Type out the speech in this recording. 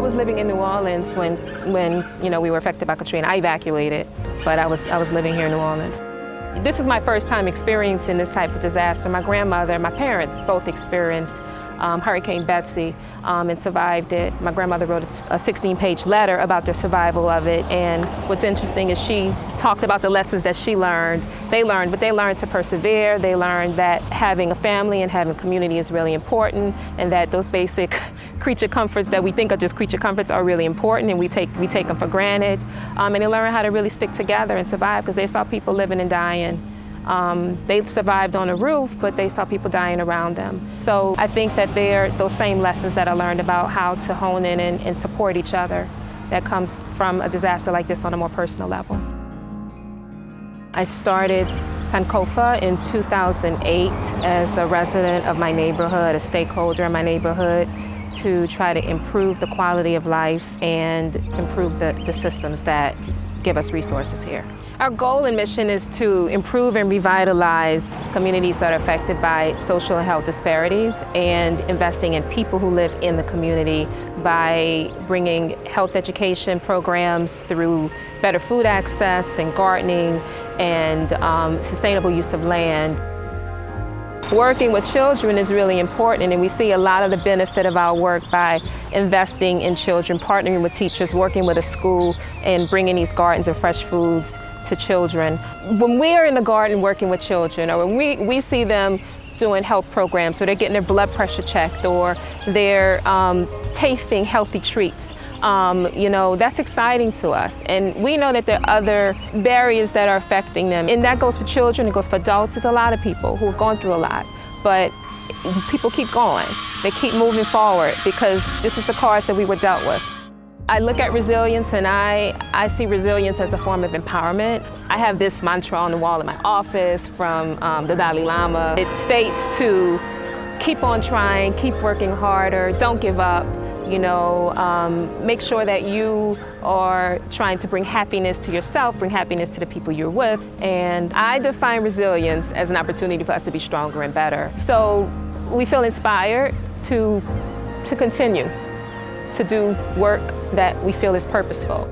was living in New Orleans when we were affected by Katrina. I evacuated, but I was living here in New Orleans. This is my first time experiencing this type of disaster. My grandmother and my parents both experienced Hurricane Betsy and survived it. My grandmother wrote a 16-page letter about their survival of it, and what's interesting is she talked about the lessons that she learned. They learned to persevere. They learned that having a family and having a community is really important, and that those basic creature comforts that we think are just creature comforts are really important, and we take them for granted. And they learned how to really stick together and survive, because they saw people living and dying. They survived on a roof, but they saw people dying around them. So I think that they're those same lessons that I learned about how to hone in and support each other that comes from a disaster like this on a more personal level. I started Sankofa in 2008 as a resident of my neighborhood, a stakeholder in my neighborhood, to try to improve the quality of life and improve the systems that give us resources here. Our goal and mission is to improve and revitalize communities that are affected by social and health disparities, and investing in people who live in the community by bringing health education programs through better food access and gardening and sustainable use of land. Working with children is really important, and we see a lot of the benefit of our work by investing in children, partnering with teachers, working with a school, and bringing these gardens of fresh foods to children. When we're in the garden working with children, or when we see them doing health programs, or they're getting their blood pressure checked, or they're tasting healthy treats, that's exciting to us. And we know that there are other barriers that are affecting them. And that goes for children, it goes for adults. It's a lot of people who have gone through a lot. But people keep going. They keep moving forward, because this is the cards that we were dealt with. I look at resilience, and I see resilience as a form of empowerment. I have this mantra on the wall in my office from the Dalai Lama. It states to keep on trying, keep working harder, don't give up. Make sure that you are trying to bring happiness to yourself, bring happiness to the people you're with. And I define resilience as an opportunity for us to be stronger and better. So we feel inspired to continue to do work that we feel is purposeful.